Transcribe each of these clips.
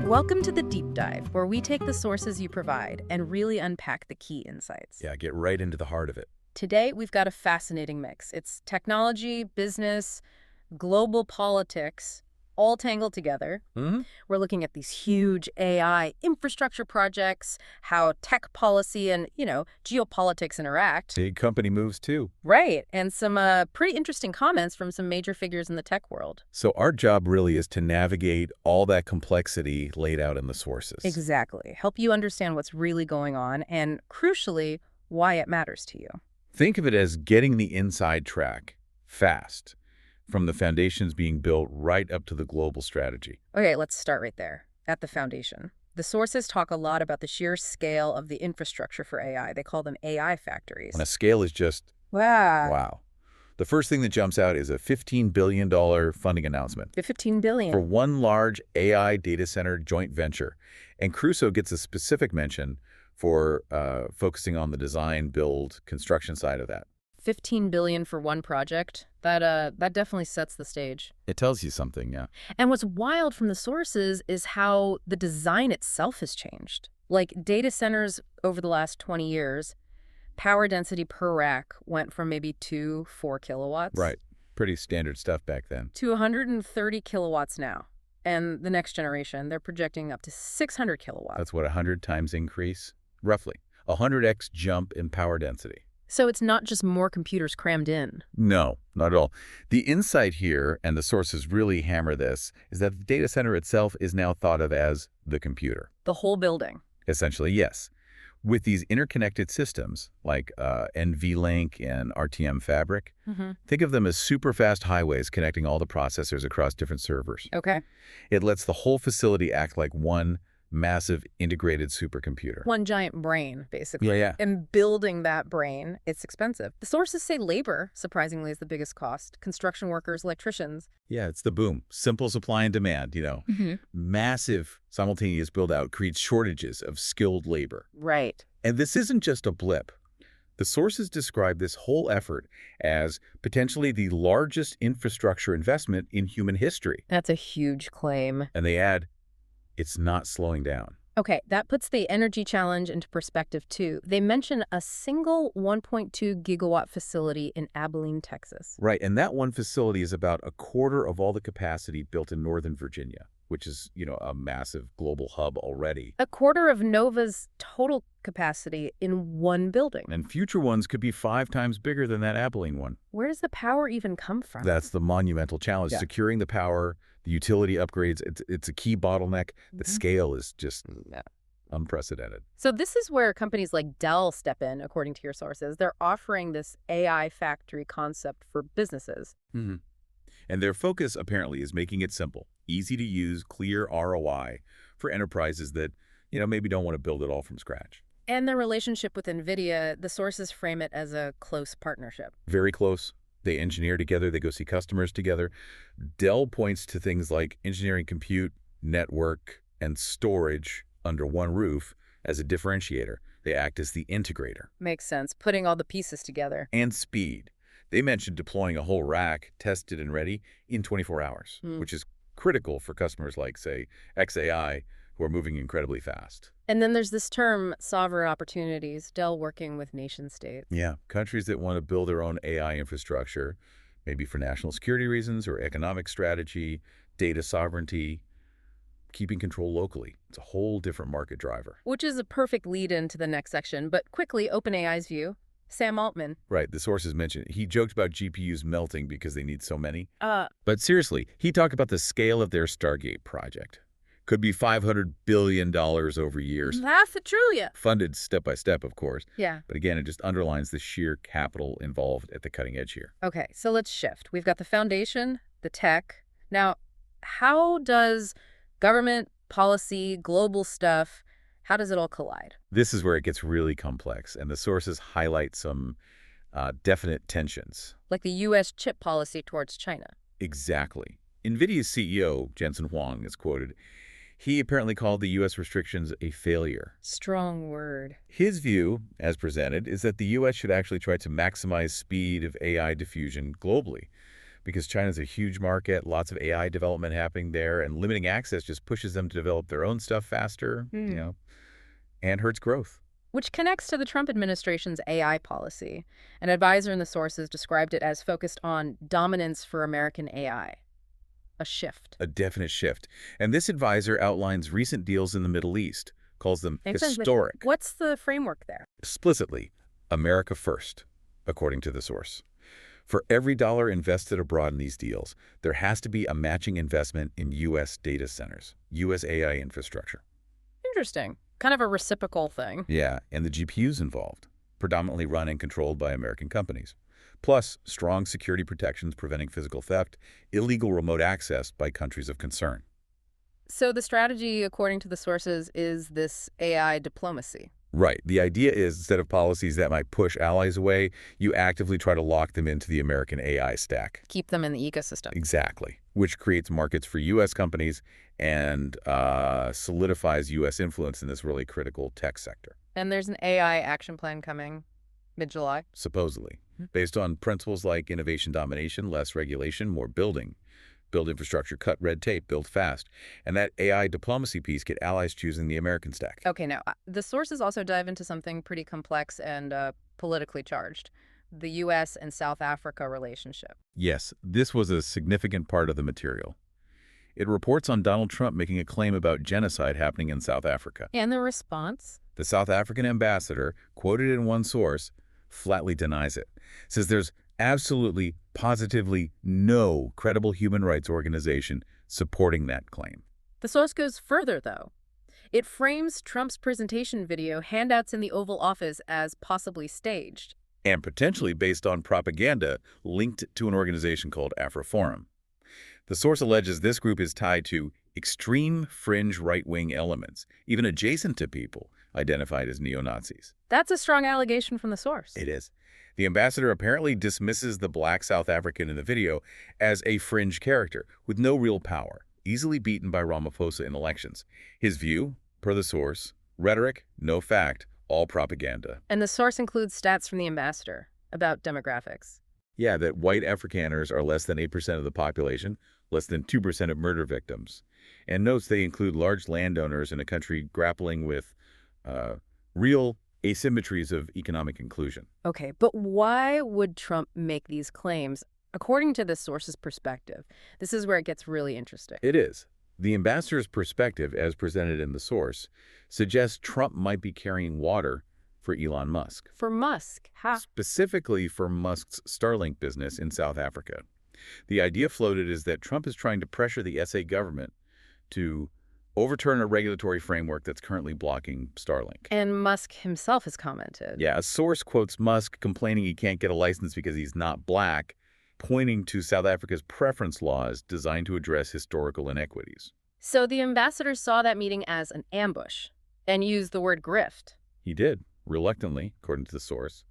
Welcome to the Deep Dive, where we take the sources you provide and really unpack the key insights. Yeah, get right into the heart of it. Today, we've got a fascinating mix. It's technology, business, global politics, all tangled together. Mm-hmm. We're looking at these huge AI infrastructure projects, how tech policy and, geopolitics interact. Big company moves too. Right, and some pretty interesting comments from some major figures in the tech world. So our job really is to navigate all that complexity laid out in the sources. Exactly. Help you understand what's really going on and, crucially, why it matters to you. Think of it as getting the inside track, fast, from the foundations being built right up to the global strategy. Okay, let's start right there, at the foundation. The sources talk a lot about the sheer scale of the infrastructure for AI. They call them AI factories. When a scale is just, Wow. wow. The first thing that jumps out is a $15 billion funding announcement The $15 billion. for one large AI data center joint venture. And Crusoe gets a specific mention for focusing on the design, build, construction side of that. $15 billion for one project. That definitely sets the stage. It tells you something, yeah. And what's wild from the sources is how the design itself has changed. Like data centers over the last 20 years, power density per rack went from maybe 4 kilowatts. Right. Pretty standard stuff back then. To 130 kilowatts now. And the next generation, they're projecting up to 600 kilowatts. That's what, 100 times increase? Roughly. 100x jump in power density. So it's not just more computers crammed in. No, not at all. The insight here, and the sources really hammer this, is that the data center itself is now thought of as the computer. The whole building. Essentially, yes. With these interconnected systems, like NVLink and RTM Fabric, think of them as super fast highways connecting all the processors across different servers. Okay. It lets the whole facility act like one massive integrated supercomputer. One giant brain, basically. Yeah. And building that brain, it's expensive. The sources say labor, surprisingly, is the biggest cost. Construction workers, electricians. Yeah, it's the boom. Simple supply and demand, Massive simultaneous build-out creates shortages of skilled labor. Right. And this isn't just a blip. The sources describe this whole effort as potentially the largest infrastructure investment in human history. That's a huge claim. And they add, it's not slowing down. Okay, that puts the energy challenge into perspective, too. They mention a single 1.2 gigawatt facility in Abilene, Texas. Right, and that one facility is about a quarter of all the capacity built in Northern Virginia, which is, a massive global hub already. A quarter of Nova's total capacity in one building. And future ones could be 5 times bigger than that Abilene one. Where does the power even come from? That's the monumental challenge, securing the power, the utility upgrades. It's a key bottleneck. The scale is just unprecedented. So this is where companies like Dell step in, according to your sources. They're offering this AI factory concept for businesses. And their focus, apparently, is making it simple, easy to use, clear ROI for enterprises that, maybe don't want to build it all from scratch. And their relationship with NVIDIA, the sources frame it as a close partnership. Very close. They engineer together. They go see customers together. Dell points to things like engineering, compute, network, and storage under one roof as a differentiator. They act as the integrator. Makes sense. Putting all the pieces together. And speed. They mentioned deploying a whole rack, tested and ready, in 24 hours, which is critical for customers like, say, XAI, who are moving incredibly fast. And then there's this term, sovereign opportunities, Dell working with nation states. Yeah, countries that want to build their own AI infrastructure, maybe for national security reasons or economic strategy, data sovereignty, keeping control locally. It's a whole different market driver. Which is a perfect lead into the next section, but quickly, OpenAI's view. Sam Altman. Right, the sources mentioned. He joked about GPUs melting because they need so many. But seriously, he talked about the scale of their Stargate project. Could be $500 billion over years. $500 Funded step by step, of course. Yeah. But again, it just underlines the sheer capital involved at the cutting edge here. Okay, so let's shift. We've got the foundation, the tech. Now, how does government, policy, global stuff, how does it all collide? This is where it gets really complex, and the sources highlight some definite tensions. Like the U.S. chip policy towards China. Exactly. NVIDIA's CEO, Jensen Huang, is quoted. He apparently called the U.S. restrictions a failure. Strong word. His view, as presented, is that the U.S. should actually try to maximize speed of AI diffusion globally because China's a huge market, lots of AI development happening there, and limiting access just pushes them to develop their own stuff faster, and hurts growth. Which connects to the Trump administration's AI policy. An advisor in the sources described it as focused on dominance for American AI. A shift. A definite shift. And this advisor outlines recent deals in the Middle East, calls them Makes sense, but historic. what's the framework there? Explicitly, America first, according to the source. For every dollar invested abroad in these deals, there has to be a matching investment in U.S. data centers, U.S. AI infrastructure. Interesting. Kind of a reciprocal thing. Yeah, and the GPUs involved, predominantly run and controlled by American companies. Plus, strong security protections preventing physical theft, illegal remote access by countries of concern. So the strategy, according to the sources, is this AI diplomacy. Right. The idea is, instead of policies that might push allies away, you actively try to lock them into the American AI stack. Keep them in the ecosystem. Exactly. Which creates markets for U.S. companies and solidifies U.S. influence in this really critical tech sector. And there's an AI action plan coming mid-July. Supposedly. Based on principles like innovation domination, less regulation, more building. Build infrastructure, cut red tape, build fast. And that AI diplomacy piece get allies choosing the American stack. Okay, now, the sources also dive into something pretty complex and politically charged. The U.S. and South Africa relationship. Yes, this was a significant part of the material. It reports on Donald Trump making a claim about genocide happening in South Africa. And the response? The South African ambassador, quoted in one source, flatly denies it. Says there's absolutely, positively no credible human rights organization supporting that claim. The source goes further, though. It frames Trump's presentation video handouts in the Oval Office as possibly staged. And potentially based on propaganda linked to an organization called AfroForum. The source alleges this group is tied to extreme fringe right-wing elements, even adjacent to people identified as neo-Nazis. That's a strong allegation from the source. It is. The ambassador apparently dismisses the black South African in the video as a fringe character with no real power, easily beaten by Ramaphosa in elections. His view, per the source, rhetoric, no fact, all propaganda. And the source includes stats from the ambassador about demographics. Yeah, that white Afrikaners are less than 8% of the population, less than 2% of murder victims. And notes they include large landowners in a country grappling with real asymmetries of economic inclusion. Okay, but why would Trump make these claims? According to this source's perspective, this is where it gets really interesting. It is. The ambassador's perspective, as presented in the source, suggests Trump might be carrying water for Elon Musk. For Musk, how? Specifically for Musk's Starlink business in South Africa. The idea floated is that Trump is trying to pressure the SA government to overturn a regulatory framework that's currently blocking Starlink. And Musk himself has commented. Yeah, a source quotes Musk complaining he can't get a license because he's not black, pointing to South Africa's preference laws designed to address historical inequities. So the ambassador saw that meeting as an ambush and used the word grift. He did, reluctantly, according to the source.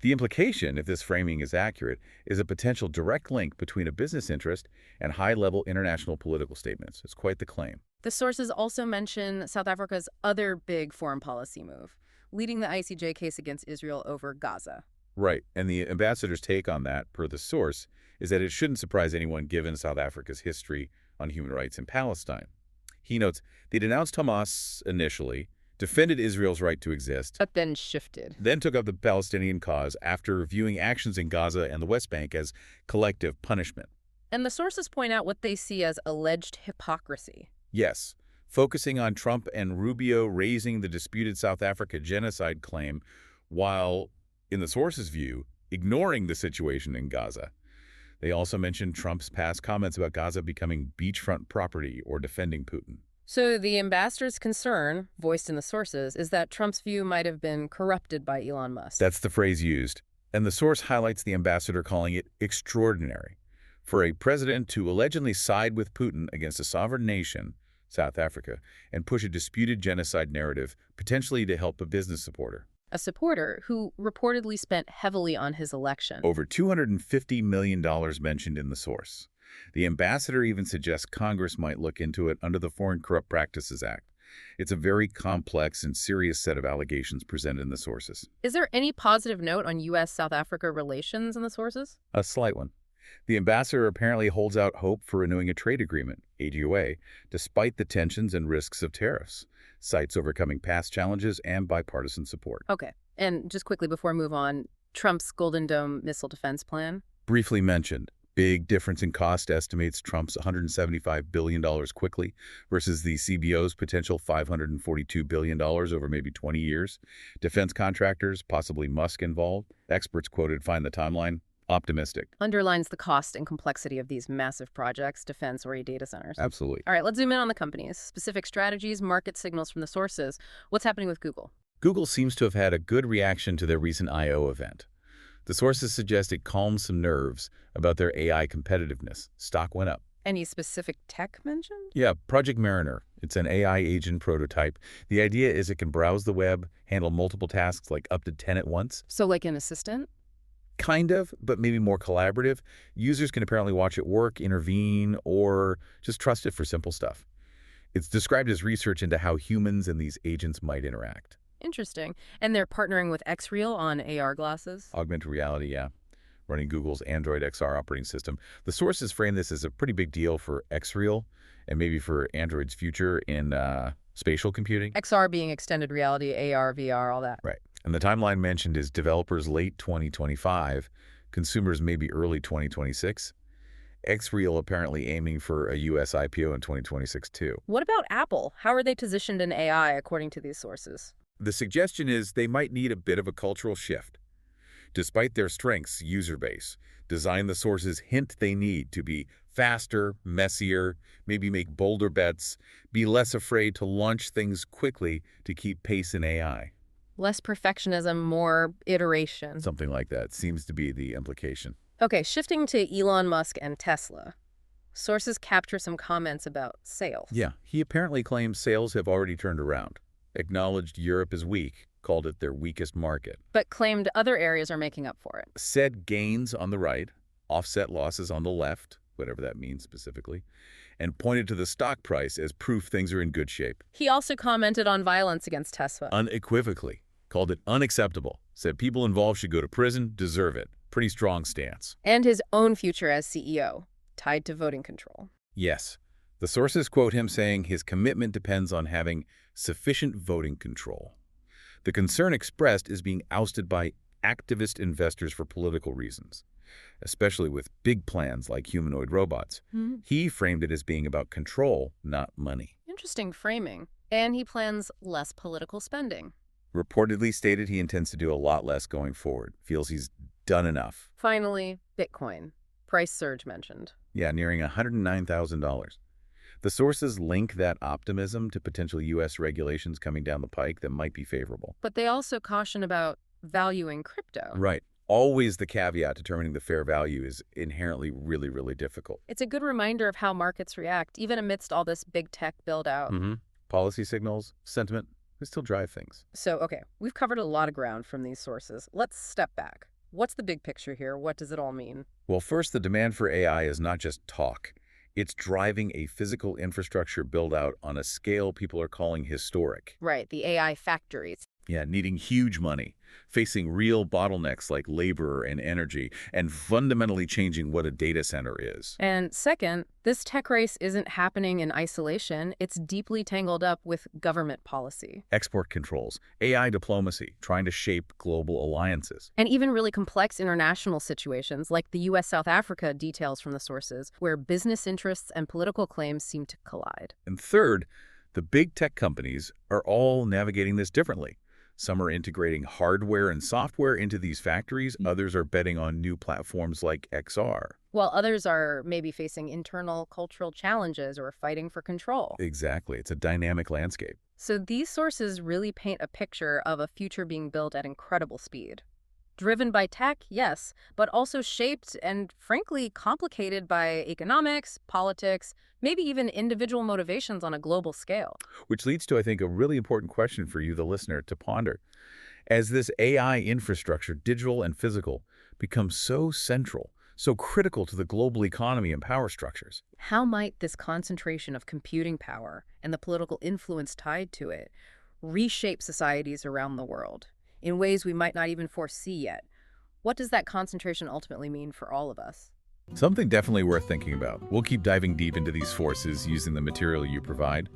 The implication, if this framing is accurate, is a potential direct link between a business interest and high-level international political statements. It's quite the claim. The sources also mention South Africa's other big foreign policy move, leading the ICJ case against Israel over Gaza. Right, and the ambassador's take on that, per the source, is that it shouldn't surprise anyone given South Africa's history on human rights in Palestine. He notes, they denounced Hamas initially, defended Israel's right to exist, But then shifted. then took up the Palestinian cause after viewing actions in Gaza and the West Bank as collective punishment. And the sources point out what they see as alleged hypocrisy. Yes, focusing on Trump and Rubio raising the disputed South Africa genocide claim while, in the source's view, ignoring the situation in Gaza. They also mentioned Trump's past comments about Gaza becoming beachfront property or defending Putin. So the ambassador's concern, voiced in the sources, is that Trump's view might have been corrupted by Elon Musk. That's the phrase used. And the source highlights the ambassador calling it extraordinary. For a president to allegedly side with Putin against a sovereign nation, South Africa, and push a disputed genocide narrative, potentially to help a business supporter. A supporter who reportedly spent heavily on his election. Over $250 million mentioned in the source. The ambassador even suggests Congress might look into it under the Foreign Corrupt Practices Act. It's a very complex and serious set of allegations presented in the sources. Is there any positive note on U.S.-South Africa relations in the sources? A slight one. The ambassador apparently holds out hope for renewing a trade agreement, AGOA, despite the tensions and risks of tariffs, cites overcoming past challenges and bipartisan support. Okay. And just quickly before I move on, Trump's Golden Dome missile defense plan? Briefly mentioned, big difference in cost estimates Trump's $175 billion quickly versus the CBO's potential $542 billion over maybe 20 years. Defense contractors, possibly Musk involved. Experts quoted find the timeline optimistic. Underlines the cost and complexity of these massive projects, defense or data centers. Absolutely. All right, let's zoom in on the companies. Specific strategies, market signals from the sources. What's happening with Google? Google seems to have had a good reaction to their recent I/O event. The sources suggest it calmed some nerves about their AI competitiveness. Stock went up. Any specific tech mentioned? Yeah, Project Mariner. It's an AI agent prototype. The idea is it can browse the web, handle multiple tasks like up to 10 at once. So like an assistant? Kind of, but maybe more collaborative. Users can apparently watch it work, intervene, or just trust it for simple stuff. It's described as research into how humans and these agents might interact. Interesting. And they're partnering with XReal on AR glasses? Augmented reality, yeah. Running Google's Android XR operating system. The sources frame this as a pretty big deal for XReal and maybe for Android's future in spatial computing. XR being extended reality, AR, VR, all that. Right. And the timeline mentioned is developers late 2025, consumers maybe early 2026. XReal apparently aiming for a U.S. IPO in 2026 too. What about Apple? How are they positioned in AI according to these sources? The suggestion is they might need a bit of a cultural shift. Despite their strengths, user base, design the sources hint they need to be faster, messier, maybe make bolder bets, be less afraid to launch things quickly to keep pace in AI. Less perfectionism, more iteration. Something like that seems to be the implication. Okay, shifting to Elon Musk and Tesla. Sources capture some comments about sales. Yeah, he apparently claims sales have already turned around, acknowledged Europe is weak, called it their weakest market. But claimed other areas are making up for it. Said gains on the right, offset losses on the left, whatever that means specifically, and pointed to the stock price as proof things are in good shape. He also commented on violence against Tesla. Unequivocally, called it unacceptable, said people involved should go to prison, deserve it. Pretty strong stance. And his own future as CEO, tied to voting control. Yes. The sources quote him saying his commitment depends on having sufficient voting control. The concern expressed is being ousted by activist investors for political reasons, especially with big plans like humanoid robots. He framed it as being about control, not money. Interesting framing. And he plans less political spending. Reportedly stated he intends to do a lot less going forward, feels he's done enough. Finally, Bitcoin. Price surge mentioned. Yeah, nearing $109,000. The sources link that optimism to potential U.S. regulations coming down the pike that might be favorable. But they also caution about valuing crypto. Right. Always the caveat determining the fair value is inherently really, really difficult. It's a good reminder of how markets react, even amidst all this big tech build-out. Policy signals, sentiment, they still drive things. So, okay, we've covered a lot of ground from these sources. Let's step back. What's the big picture here? What does it all mean? Well, first, the demand for AI is not just talk. It's driving a physical infrastructure build-out on a scale people are calling historic. Right, the AI factories. Yeah, needing huge money, facing real bottlenecks like labor and energy, and fundamentally changing what a data center is. And second, this tech race isn't happening in isolation. It's deeply tangled up with government policy. Export controls, AI diplomacy, trying to shape global alliances. And even really complex international situations like the U.S.-South Africa details from the sources, where business interests and political claims seem to collide. And third, the big tech companies are all navigating this differently. Some are integrating hardware and software into these factories. Others are betting on new platforms like XR. While others are maybe facing internal cultural challenges or fighting for control. Exactly. It's a dynamic landscape. So these sources really paint a picture of a future being built at incredible speed. Driven by tech, yes, but also shaped and, frankly, complicated by economics, politics, maybe even individual motivations on a global scale. Which leads to, I think, a really important question for you, the listener, to ponder. As this AI infrastructure, digital and physical, becomes so central, so critical to the global economy and power structures, how might this concentration of computing power and the political influence tied to it reshape societies around the world in ways we might not even foresee yet? What does that concentration ultimately mean for all of us? Something definitely worth thinking about. We'll keep diving deep into these forces using the material you provide.